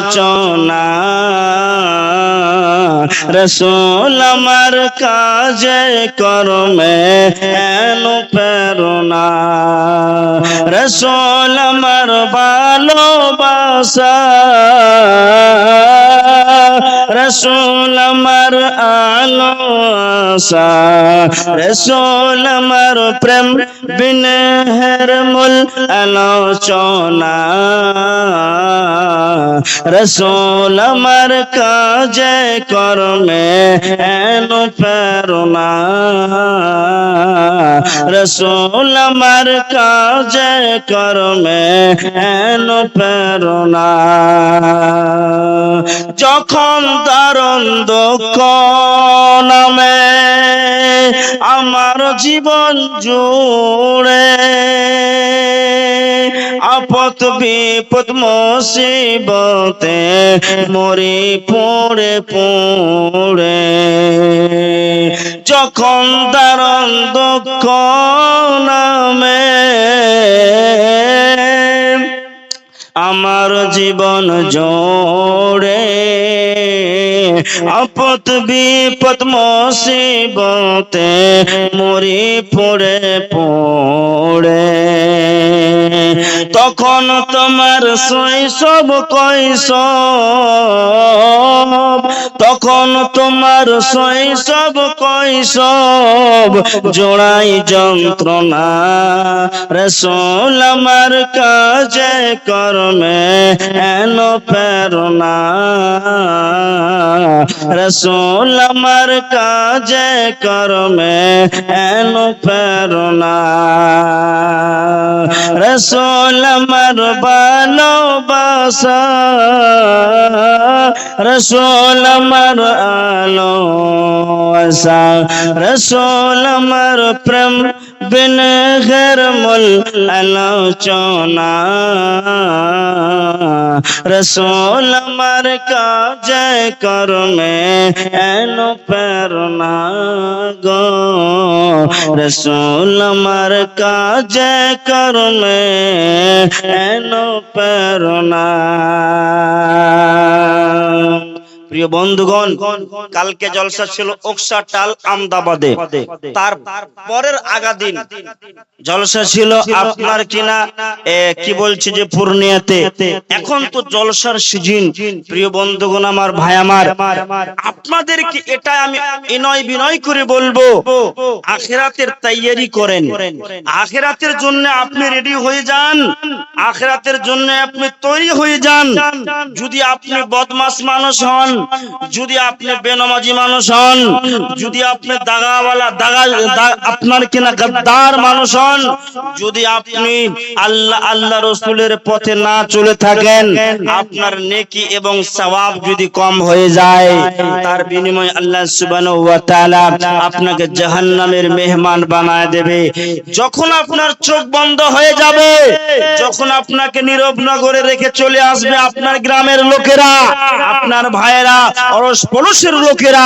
আলোচনা রসুল আমার কাজে কর্মে অনুপ্রেরণা রসুল আমার ভালোবাসা রসুল আমার আলো আশা রসুল আমার প্রেম বিনহের মূল আলোচনা রসুল আমার কাজে কর্মে অনুপ্রেরণা রসুল আমার কাজে কর্মে অনুপ্রেরণা যখন দারুণ দুঃখ নামে আমার জীবন জুড়ে আপদ বিপদ মুসিবতে মরি পড়ে পড়ে যখন দারুণ দুঃখ নামে আমার জীবন জোড়ে আপদ বিপদ মুসিবতে মরি পড়ে পড়ে তখন তোমার শৈশব কৈশোর তখন তোমার শৈশব কৈশোর জোড়াই যন্ত্রণা রসুল আমার কাজে কর্মে অনুপ্রেরণা রসুল আমার কাজে কর্মে অনুপ্রেরণা রসুল আমার ভালোবাসা রসুল আমার আলো আশা রসুল আমার প্রেম বিনহের মূল আলোচনা রসুল আমার কাজে কর্মে অনুপ্রেরণা গো রসুল আমার কাজে কর্মে অনুপ্রেরণা প্রিয় বন্ধুগণ কালকে জলসা ছিল ওকসাটাল আমদাবাদে তার পরের আগা দিন জলসা ছিল আপনার কিনা কি বলছি যে পূর্ণিয়াতে এখন তো জলসার সিজন প্রিয় বন্ধুগণ আমার ভাই আমার আপনাদেরকে এটা আমি বিনয় বিনয় করে বলবো আখিরাতের তৈয়ারি করেন আখিরাতের জন্য আপনি রেডি হয়ে যান আখিরাতের জন্য আপনি তৈরি হয়ে যান যদি আপনি বদমাশ মানুষ হন যদি আপনি বেনামাজি মানুষ হন যদি আপনি দাগাওয়ালা আপনার কিনা গাদ্দার মানুষ হন যদি আপনি আল্লাহ রাসূলের পথে না চলে থাকেন আপনার নেকি এবং সওয়াব যদি কম হয়ে যায় তার বিনিময়ে আল্লাহ সুবহানাহু ওয়া তাআলা আপনাকে জাহান্নামের মেহমান বানায় দেবে যখন আপনার চোখ বন্ধ হয়ে যাবে যখন আপনাকে নীরব নগরে রেখে চলে আসবে আপনার গ্রামের লোকেরা আপনার ভাইয়েরা অরস পড়োশের লোকেরা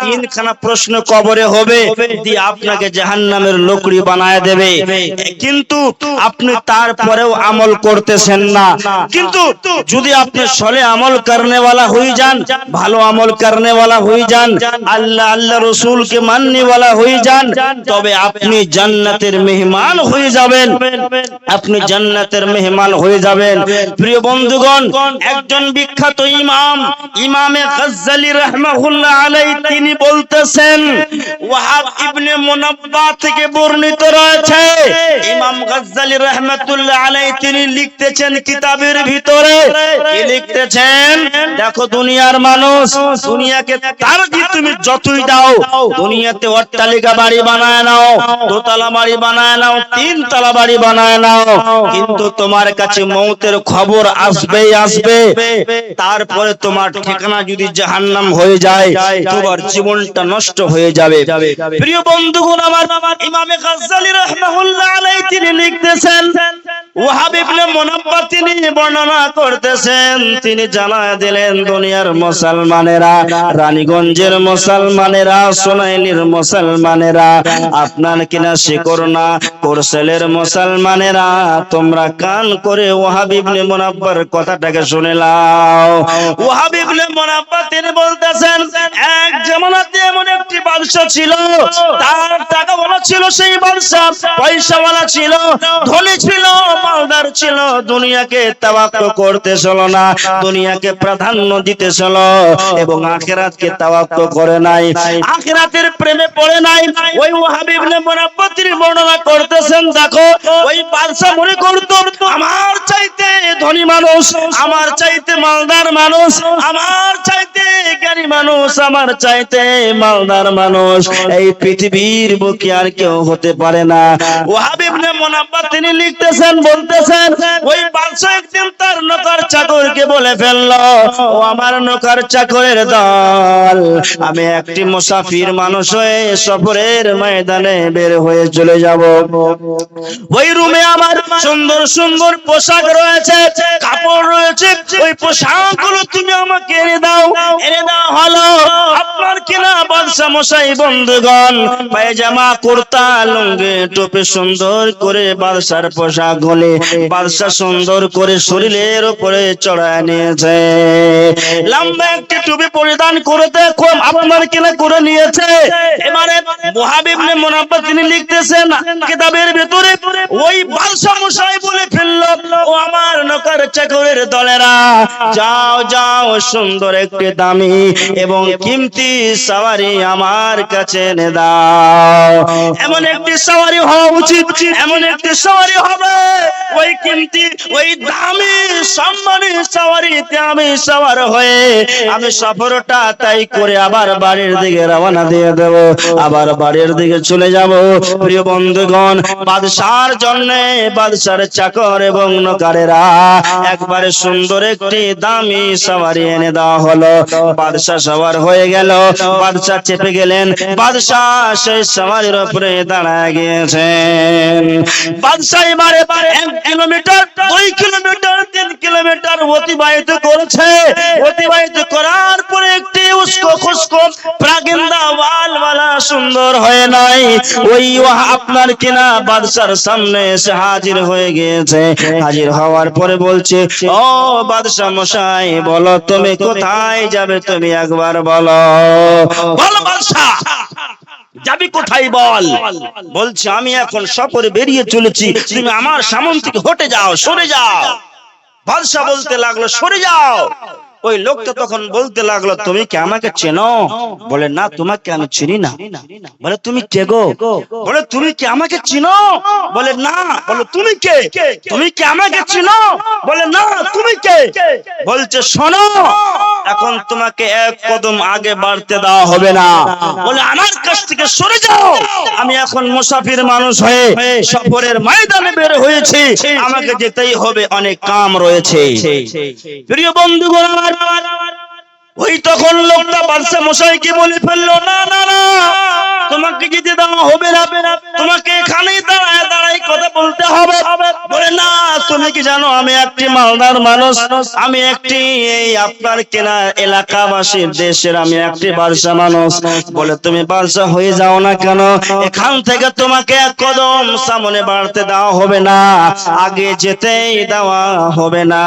তিনখানা প্রশ্ন কবরে হবে দিয়ে আপনাকে জাহান্নামের লোকড়ি বানায় দেবে কিন্তু আপনি তারপরেও আমল করতেছেন না কিন্তু যদি আপনি সলে আমল করনে वाला হয়ে যান ভালো আমল করনে वाला হয়ে যান আল্লাহ রাসূলকে মাননে वाला হয়ে যান তবে আপনি জান্নাতের মেহমান হয়ে যাবেন আপনি জান্নাতের মেহমান হয়ে যাবেন প্রিয় বন্ধুগণ একজন বিখ্যাত ইমামে গজ্জালি রাহমাহুল্লাহ আলাইহি তিনি বলতেছেন ওয়াহাব ইবনে মুনাব্বা থেকে বর্ণিত রয়েছে ইমাম গজ্জালি রাহমাতুল্লাহ আলাইহি তিনি লিখতেছেন কিতাবের ভিতরে কি লিখতেছেন দেখো দুনিয়ার মানুষ দুনিয়াকে তারজি তুমি যতই দাও দুনিয়াতে অট্টালিকা বাড়ি বানায় নাও দোতলা বাড়ি বানায় নাও তিনতলা বাড়ি বানায় নাও কিন্তু তোমার কাছে মওতের খবর আসবেই আসবে তারপরে তোমার ঠিকানা যদি জাহান্নাম হয়ে যায় তোমার জীবনটা নষ্ট হয়ে যাবে। প্রিয় বন্ধুগণ আমার, ইমামে গাজ্জালী রাহমাহুল্লাহ আলাইহি তিনি লিখতেছেন, ওয়াহাব ইবনে মুনাব্বা তিনি বর্ণনা করতেছেন, তিনি জানায় দিলেন দুনিয়ার মুসলমানেরা, রানীগঞ্জের মুসলমানেরা, সোনাইলির মুসলমানেরা, আপনার কিনা শিকরনা কোরসেলের মুসলমানেরা, তোমরা কান করে ওয়াহাব ইবনে মুনাব্বার কথাটাকে শুনে নাও। ওয়াহাব ইবনে মুনাব্বা তিনি বলতেছেন, এক জামানাতে এমন একটি বাদশা ছিল, তার টাকাওয়ালা ছিল, সেই বাদশা পয়সাওয়ালা ছিল, ধনী ছিল, মালদার ছিল, দুনিয়াকে তাওয়াক্কুল করতেছিল না, দুনিয়াকে প্রাধান্য দিতেছিল এবং আখিরাতকে তাওয়াক্কুল করে নাই, আখিরাতের প্রেমে পড়ে নাই। ওই ওয়াহাব ইবনে মুনাব্বা তিনি বর্ণনা করতেছেন, দেখো ওই বাদশা মনে করত আমার চাইতে ধনী মানুষ, আমার চাইতে মালদার মানুষ, আমার চাইতে জ্ঞানী মানুষ, আমার চাইতে মালদার মানুষ এই পৃথিবীর বুকে আর কেউ হতে পারে না। ওয়াহাব ইবনে মুনাব্বা তিনি লিখতেছেন, বলতেছেন, ওই বাদশা একদিন তার নৌকার চাকরকে বলে ফেললো, ও আমার নৌকার চাকরের দল, আমি একটি মুসাফির মানুষ হয়ে সফরের ময়দানে বের হয়ে চলে যাব। ওই রুমে আমার সুন্দর সুন্দর পোশাক রয়েছে, কাপড় রয়েছে, ওই পোশাকগুলো তুমি আমাকে এনে দাও। এনে দেওয়া হলো। আপনার কিনা বাদশা মশাই বন্ধুগণ পায়জামা কুর্তা লুঙ্গি টুপি সুন্দর করে বাদশার পোশাক গুলি বাদশা সুন্দর করে শরীরের উপরে চড়ায় নিয়েছে, লম্বা একটি টুপি পরিধান করতে আপনার কিনা করে নিয়েছে। এবারে ওয়াহাব ইবনে মুনাব্বা তিনি লিখতেছেন কিতাবের ভিতরে, ওই বাদশা মশাই বলে ফেললো, ও আমার নৌকার চাকরের দলেরা, যাও যাও সুন্দর একটি দামি এবং কিমতি সওয়ারি আমার কাছে এনে দাও। এমন একটি সওয়ারি হওয়া উচিত, এমন একটি সওয়ারি হবে ওই কিমতি ওই দামি সম্মানী সওয়ারিতে আমি সওয়ার হয়ে আমি সফরটা তাই করে আবার বাড়ির দিকে রওনা দিয়ে দেব, আবার বাড়ির দিকে চলে যাব। প্রিয় বন্ধুগণ, বাদশার জন্য বাদশার চাকর এবং নৌকারেরা একবারে সুন্দর একটি দামি সওয়ারি এনে দেওয়া হলো। বাদশা সওয়ার হয়ে গেল, বাদশা চেপে গেলেন, বাদশা সেই সওয়ারির উপরে দাঁড়ায় গিয়েছেন। বাদশা এবারে 1 কিলোমিটার 2 কিলোমিটার 3 কিলোমিটার অতিবাহিত করেছে। অতিবাহিত করার পরে একটি উস্কো খুস্কো প্রাগিন্দা ওয়ালওয়ালা সুন্দর হয়ে নাই ওই আপনার কিনা বাদশার সামনে এসে হাজির হয়ে গিয়েছে। হাজির হওয়ার পরে বলছে, ও বাদশা মশাই বলো তুমি কোথায় যাবে, তুমি একবার বলো। বলো বাদশা যাবি কোথায় বল। বলছে আমি এখন সফরে বেরিয়ে চলেছি, তুমি আমার সামনে থেকে হটে যাও, সরে যাও। বাদশা বলতে লাগলো সরে যাও। ওই লোকটা তখন বলতে লাগলো, তুমি কি আমাকে চেনো? বলে না, তোমাকে আমি চিনি না। বলে তুমি কে গো? বলে তুমি কি আমাকে চিনো? বলে না। বলে তুমি কে? তুমি কি আমাকে চিনো? বলে না। তুমি কে? বলছে শোনো, এখন তোমাকে এক কদম আগে বাড়তে দেওয়া হবে না। বলে আমার কাছ থেকে সরে যাও, আমি এখন মুসাফির মানুষ হয়ে সফরের ময়দানে বের হয়েছি, আমাকে যেতেই হবে, অনেক কাম রয়েছে। প্রিয় বন্ধুগণ, ওই তখন লোকটা বাদশা মশাইকে বলে ফেললো, না না না, তোমাকে যেতে দেওয়া হবে না, তোমাকে এখানেই দাঁড়ায় দাঁড়াই কথা বলতে হবে। বলে না, তুমি কি জানো আমি একটি মালদার মানুষ, আমি একটি এই আপনার কেনা এলাকাবাসীর দেশের আমি একটি বাদশা মানুষ। বলে তুমি বাদশা হয়ে যাও না কেন, এখান থেকে তোমাকে এক কদম সামনে বাড়তে দেওয়া হবে না, আগে যেতেই দেওয়া হবে না।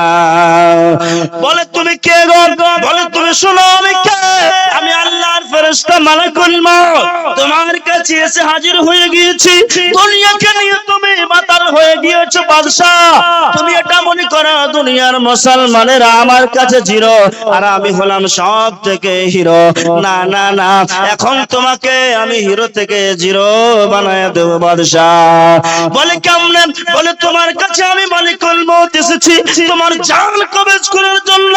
বলে তুমি কে গো? বলে তুমি শোনো আমি কে, আমি আল্লাহর ফেরেশতা মালাকুল মউত, তোমার কাছে এসে হাজির হয়ে গিয়েছি। দুনিয়াকে নিয়ে তুমি মাতাল হয়ে গিয়েছো বাদশা, তুমি এটা মনে করো দুনিয়ার মুসলমানেরা আমার কাছে জিরো আর আমি হলাম সব থেকে হিরো। না না না, এখন তোমাকে আমি হিরো থেকে জিরো বানায় দেব বাদশা। বলে কেমনে? বলে তোমার কাছে আমি মালিকুল মউত এসেছি তোমার জান কবজ করার জন্য,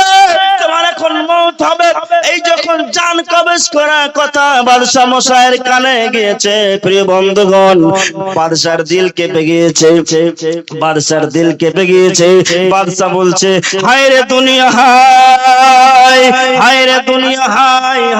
তোমার এখন মউত হবে। এই যখন জান কবজ করার কথা বাদশা মশাইয়ের কানে গিয়েছে, প্রিয় বন্ধুগণ, বাদশার দিল কেঁপে গিয়েছে, বাদশার দিল কেঁপে গিয়েছে। বাদশা বলছে, হায় রে দুনিয়া, হায় হায় রে দুনিয়া।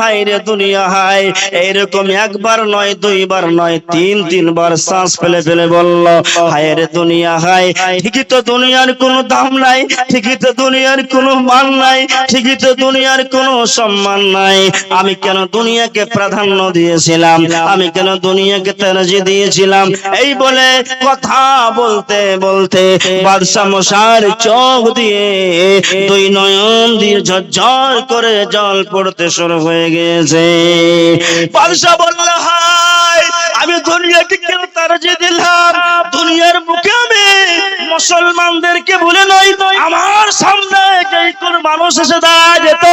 হায় রে দুনিয়া হায়। এইরকম একবার নয়, দুইবার নয়, তিনবার শ্বাস ফেলে ফেলে বলল হায় রে দুনিয়া হায়। ঠিকই তো দুনিয়ার কোনো দাম নাই, ঠিকই তো দুনিয়ার কোনো মান নাই, ঠিকই তো দুনিয়ার কোনো সম্মান নাই। আমি কেন দুনিয়াকে প্রাধান্য দিয়েছিলাম, আমি কেন দুনিয়াকে তেরজি দিয়েছিলাম। এই বলে কথা বলতে বলতে বাদশা মশার চোখ দিয়ে দুই নয়ন দিয়ে ঝরঝর করে জল পড়তে শুরু হয়ে গেছে। বাদশা বলল হায় আমি দুনিয়াকে কেন তেরজি দিলাম। দুনিয়ার বুকে আমি মুসলমানদেরকে ভুলে নয়, আমার সামনে যেই কোন মানুষ এসে দাঁড়ায় যেত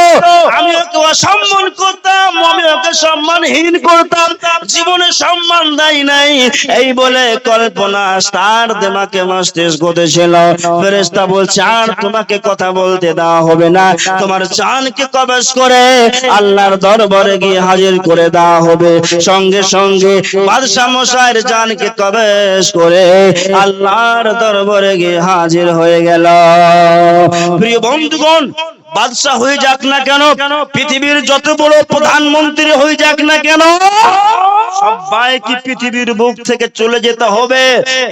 আমি ওকে অসম্মান করতাম, আমি ওকে সম্মানহীন করতাম, জীবনে সম্মান দেয় নাই। এই বলে কল্পনা তার দিমাগে মস্তিষ্ক ছিল। ফেরেশতা বলছে আর তোমাকে কথা বলতে দেওয়া হবে না, তোমার জানকে কবজ করে আল্লাহর দরবারে গিয়ে হাজির করে দেওয়া হবে। সঙ্গে সঙ্গে বাদশা মশাইয়ের জানকে কবজ করে আল্লাহর দরবারে গিয়ে হাজির হয়ে গেল। প্রিয় বন্ধুগণ, বাদশা হয়ে যাক না কেন, পৃথিবীর যত বড় প্রধানমন্ত্রী হয়ে যাক না কেন, সবাইকে পৃথিবীর বুক থেকে চলে যেতে হবে।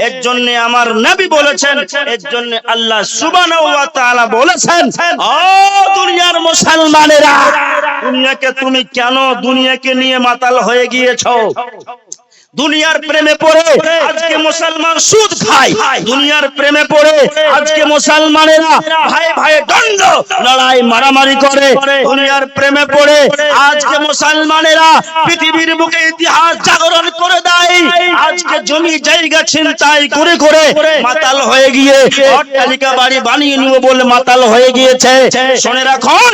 এর জন্য আমার নবী বলেছেন, এর জন্য আল্লাহ সুবহানাহু ওয়া তাআলা বলেছেন ও দুনিয়ার মুসলমানেরা, দুনিয়াকে তুমি কেন দুনিয়াকে নিয়ে মাতাল হয়ে গিয়েছো। দুনিয়ার প্রেমে পড়ে আজকে মুসলমান সুদ খায়, দুনিয়ার প্রেমে পড়ে আজকে মুসলমানেরা ভাই ভাই দণ্ড লড়াই মারামারি করে, দুনিয়ার প্রেমে পড়ে আজকে মুসলমানেরা পৃথিবীর বুকে ইতিহাস জাগরণ করে দেয়। আজকে জমি জায়গা ছিনতাই করে করে মাতাল হয়ে গিয়ে অট্টালিকা বাড়ি বানিয়ে নিব বলে মাতাল হয়ে গিয়েছে। শুনে রাখুন,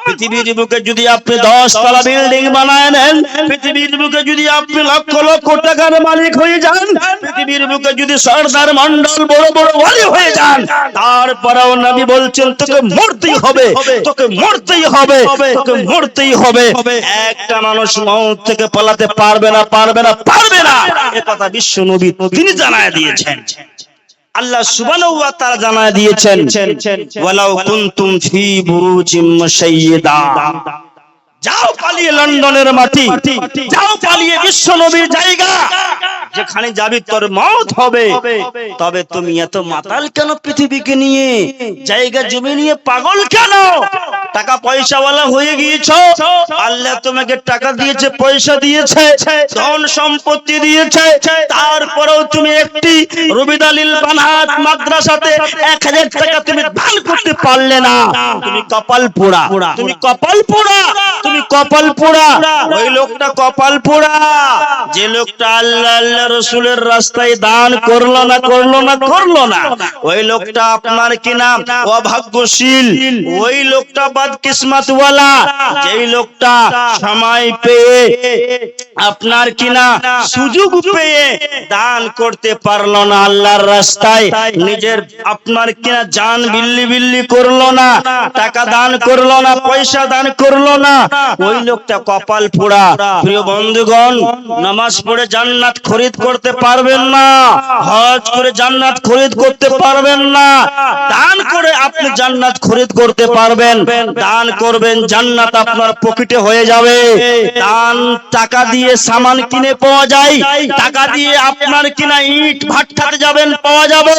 পৃথিবীর বুকে যদি আপনি 10 তলা বিল্ডিং বানায় নেন, পৃথিবীর বুকে যদি আপনি লক্ষ লক্ষ টাকার মালিক হয়ে যান, পৃথিবীর বুকে যদি সরদার মন্ডল বড় বড় ওয়ালি হয়ে যান, তারপরেও নবী বলছেন তোকে মরতেই হবে, তোকে মরতেই হবে, তোকে মরতেই হবে। একটা মানুষ মওত থেকে পালাতে পারবে না, পারবে না, পারবে না। এই কথা বিশ্ব নবী তিনি জানায় দিয়েছেন। আল্লাহ সুবহানাহু ওয়া তাআলা জানায় দিয়েছেন ওয়ালাউ কুনতুম ফি বুরুজিম মুশাইয়্যিদা, যাও পালিয়ে লন্ডনের মাটি, যাও পালিয়ে বিশ্ব নবীর জায়গা, যেখানে যাবি তোর মওত হবে। তবে তুমি এত মাতাল কেন পৃথিবীকে নিয়ে, জায়গা জমি নিয়ে পাগল কেন? টাকা পয়সাওয়ালা হয়ে গিয়েছো, আল্লাহ তোমাকে টাকা দিয়েছে, পয়সা দিয়েছে, ধন সম্পত্তি দিয়েছে, তারপরেও তুমি একটি রবিদালিল বানাত মাদ্রাসাতে 1000 টাকা তুমি দান করতে পারলে না। তুমি কপাল পোড়া, তুমি কপাল পোড়া, তুমি কপাল পোড়া। ওই লোকটা কপাল পোড়া যে লোকটা আল্লাহ আল্লাহ রাসূলের রাস্তায় দান করলো না, করলো না, করলো না। ওই লোকটা আপনার কি নাম অভাগ্যশীল, ওই লোকটা বদকিসমত ওয়ালা, যেই লোকটা সময় পেয়ে আপনার কি না সুযোগ পেয়ে দান করতে পারলো না আল্লাহর রাস্তায়, নিজের আপনার কি না জান বিল্লি বিল্লি করলো না, টাকা দান করলো না, পয়সা দান করলো না, ওই লোকটা কপাল পোড়া। প্রিয় বন্ধুগণ, নামাজ পড়ে জান্নাত খরিদ করতে পারবেন না, হজ করে জান্নাত খরিদ করতে পারবেন না, দান করে আপনি জান্নাত খরিদ করতে পারবেন। দান করবেন, জান্নাত আপনার পকেটে হয়ে যাবে। দান টাকা দিয়ে সামান কিনে পাওয়া যায়, টাকা দিয়ে আপনার কিনা ইট ভাটাতে যাবেন পাওয়া যাবে,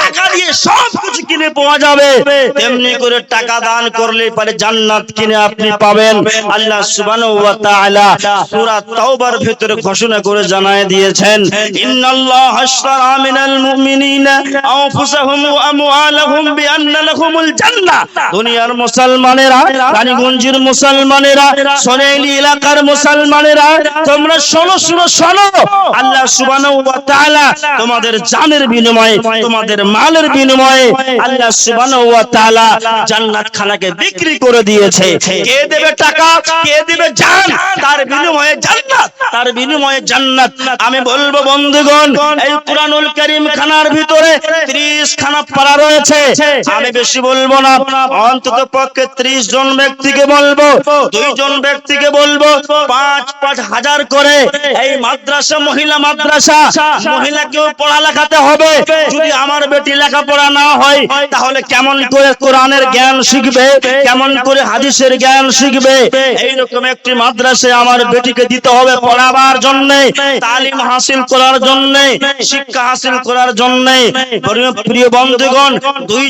টাকা দিয়ে সব কিছু কিনে পাওয়া যাবে। তেমনি করে টাকা দান করলে পরে জান্নাত কিনে আপনি পাবেন। আল্লাহ সুবহানাহু ওয়া তাআলা সূরা তাওবার ভিতরে ঘোষণা করে জানায় দিয়েছেন ইন্নাল্লাহা আশতারা মিনাল মুমিনিনা আনফুসাহুম ওয়া আমওয়ালাহুম বিআন্না লাহুমুল জান্নাহ। দুনিয়ার মুসলমানেরা, রানীগঞ্জের মুসলমানেরা, সোনাইলি এলাকার মুসলমানেরা, তোমরা শোনো শোনো শোনো, আল্লাহ সুবহানাহু ওয়া তাআলা তোমাদের জানের বিনিময়ে, তোমাদের মালের বিনিময়ে আল্লাহ সুবহানাহু ওয়া তাআলা জান্নাত খানাকে বিক্রি করে দিয়েছে। কে দেবে টাকা, কে দেবে জান, তার বিনিময়ে জান্নাত, তার বিনিময়ে জান্নাত। আমি বলবো বন্ধুগণ, এই কুরআনুল কারীম খানার ভিতরে 30 খানা পারা রয়েছে। আমি বেশি বলবো না, অন্তত পক্ষে 30 জন ব্যক্তিকে বলবো, 2 জন ব্যক্তিকে বলবো, 5-5 হাজার করে এই মাদ্রাসা, মহিলা মাদ্রাসা, মহিলাকেও পড়ালেখাতে হবে। যদি আমার বেটি লেখাপড়া না হয় তাহলে কেমন করে কোরআনের জ্ঞান শিখবে, কেমন করে হাদিসের জ্ঞান শিখবে? এইরকম একটি মাদ্রাসায় আমার বেটিকে দিতে হবে পড়াবার জন্য, তালিম হাসিল করার জন্য, শিক্ষা হাসিল করার জন্য। প্রিয় বন্ধুগণ, দুই